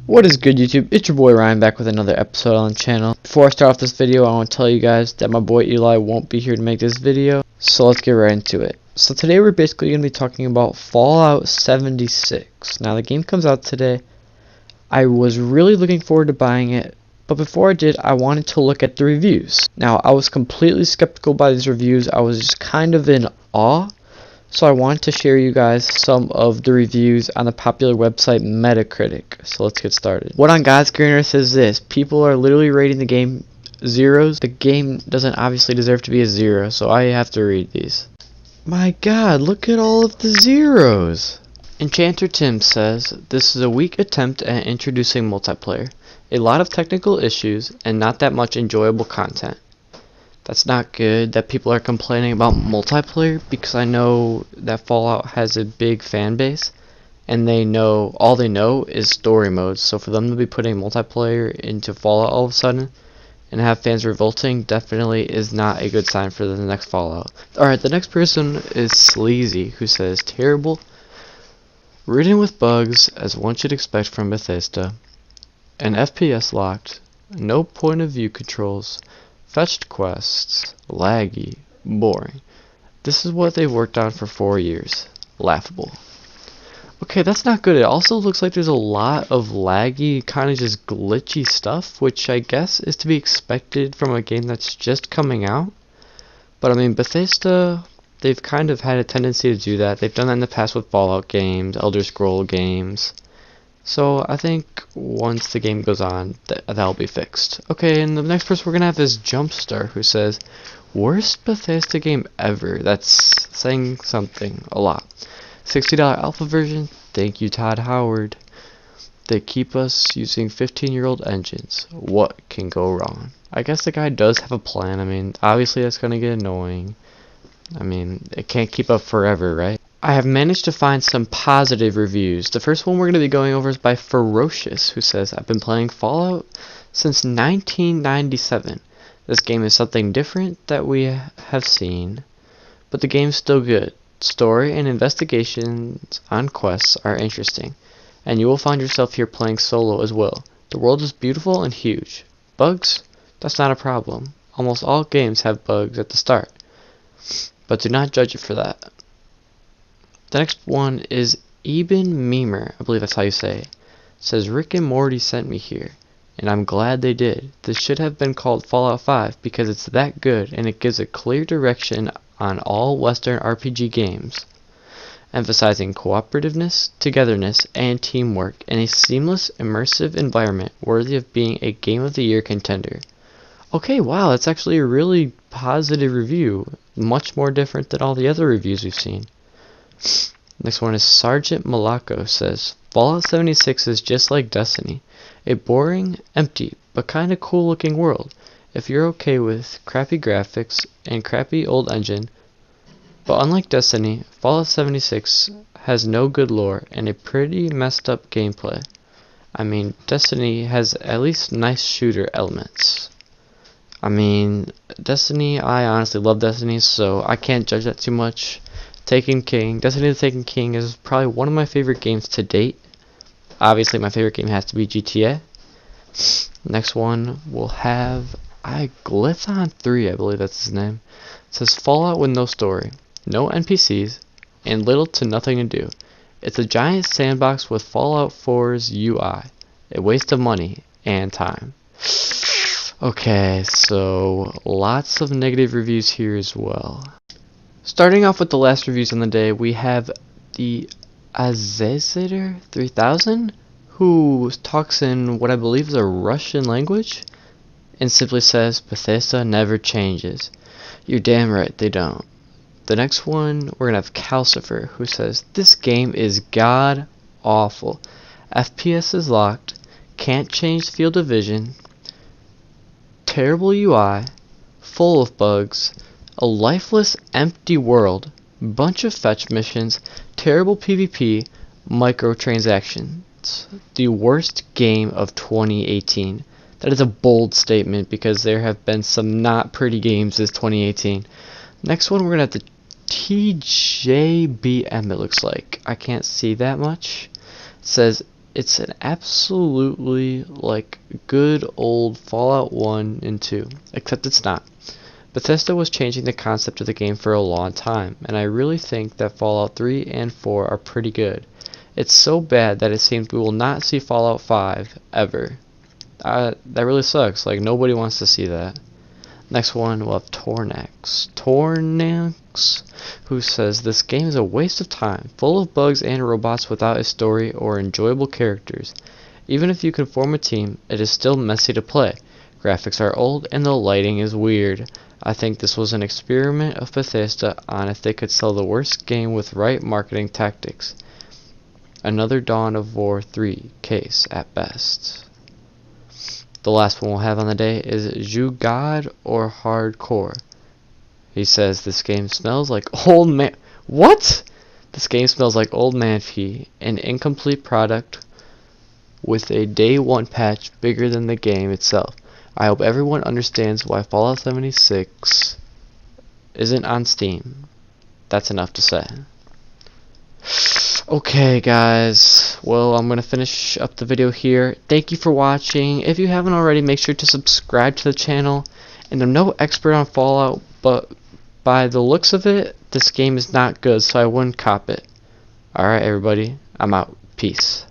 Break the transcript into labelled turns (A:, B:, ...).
A: What is good, YouTube? It's your boy Ryan back with another episode on the channel. Before I start off this video, I want to tell you guys that my boy Eli won't be here to make this video, so let's get right into it. So today we're basically going to be talking about Fallout 76. Now the game comes out today. I was really looking forward to buying it, but before I did, I wanted to look at the reviews. Now I was completely skeptical by these reviews. I was just kind of in awe. So I wanted to share you guys some of the reviews on the popular website Metacritic. So let's get started. What on God's green earth says this: people are literally rating the game zeros. The game doesn't obviously deserve to be a zero, so I have to read these. My God, look at all of the zeros. Enchanter Tim says, this is a weak attempt at introducing multiplayer. A lot of technical issues and not that much enjoyable content. That's not good that people are complaining about multiplayer, because I know that Fallout has a big fan base and all they know is story modes. So for them to be putting multiplayer into Fallout all of a sudden and have fans revolting definitely is not a good sign for the next Fallout. Alright, the next person is Sleazy, who says, terrible, ridden with bugs as one should expect from Bethesda, and FPS locked, no point of view controls, fetched quests, laggy, boring. This is what they've worked on for 4 years. Laughable. Okay, that's not good. It also looks like there's a lot of laggy, kind of just glitchy stuff, which I guess is to be expected from a game that's just coming out. But I mean, Bethesda, they've kind of had a tendency to do that. They've done that in the past with Fallout games, Elder Scroll games. So I think once the game goes on, that'll be fixed. Okay, and the next person we're going to have is Jumpstar, who says, worst Bethesda game ever. That's saying something, a lot. $60 alpha version, thank you Todd Howard. They keep us using 15-year-old engines. What can go wrong? I guess the guy does have a plan. I mean, obviously that's going to get annoying. I mean, it can't keep up forever, right? I have managed to find some positive reviews. The first one we're going to be going over is by Ferocious, who says, I've been playing Fallout since 1997. This game is something different that we have seen, but the game's still good. Story and investigations on quests are interesting, and you will find yourself here playing solo as well. The world is beautiful and huge. Bugs? That's not a problem. Almost all games have bugs at the start, but do not judge it for that. The next one is Eben Memer, I believe that's how you say it. It says, Rick and Morty sent me here, and I'm glad they did. This should have been called Fallout 5 because it's that good and it gives a clear direction on all Western RPG games, emphasizing cooperativeness, togetherness, and teamwork in a seamless, immersive environment worthy of being a Game of the Year contender. Okay, wow, that's actually a really positive review, much more different than all the other reviews we've seen. Next one is Sergeant Malacco says, Fallout 76 is just like Destiny, a boring, empty, but kinda cool looking world. If you're okay with crappy graphics and crappy old engine, but unlike Destiny, Fallout 76 has no good lore and a pretty messed up gameplay. I mean, Destiny has at least nice shooter elements. I mean, Destiny, I honestly love Destiny, so I can't judge that too much. Taken King, Destiny the Taken King is probably one of my favorite games to date. Obviously my favorite game has to be GTA. Next one we'll have Glithon 3, I believe that's his name. It says Fallout with no story, no NPCs, and little to nothing to do. It's a giant sandbox with Fallout 4's UI. A waste of money and time. Okay, so lots of negative reviews here as well. Starting off with the last reviews on the day, we have the Azazider 3000, who talks in what I believe is a Russian language, and simply says, Bethesda never changes. You're damn right, they don't. The next one, we're going to have Calcifer, who says, this game is god awful. FPS is locked, can't change field of vision, terrible UI, full of bugs, a lifeless, empty world, bunch of fetch missions, terrible PvP, microtransactions. The worst game of 2018. That is a bold statement because there have been some not pretty games this 2018. Next one, we're going to have the TJBM, it looks like. I can't see that much. It says, It's an absolutely like good old Fallout 1 and 2, except it's not. Bethesda was changing the concept of the game for a long time, and I really think that Fallout 3 and 4 are pretty good. It's so bad that it seems we will not see Fallout 5 ever. That really sucks. Like, nobody wants to see that. Next one, we'll have Tornax, who says this game is a waste of time, full of bugs and robots without a story or enjoyable characters. Even if you can form a team, it is still messy to play. Graphics are old and the lighting is weird. I think this was an experiment of Bethesda on if they could sell the worst game with right marketing tactics. Another Dawn of War 3 case at best. The last one we'll have on the day is Jugad or Hardcore. He says this game smells like old man. What? This game smells like old man pee, an incomplete product with a day one patch bigger than the game itself. I hope everyone understands why Fallout 76 isn't on Steam. That's enough to say. Okay guys, well, I'm going to finish up the video here. Thank you for watching. If you haven't already, make sure to subscribe to the channel. And I'm no expert on Fallout, but by the looks of it, this game is not good, so I wouldn't cop it. Alright everybody, I'm out. Peace.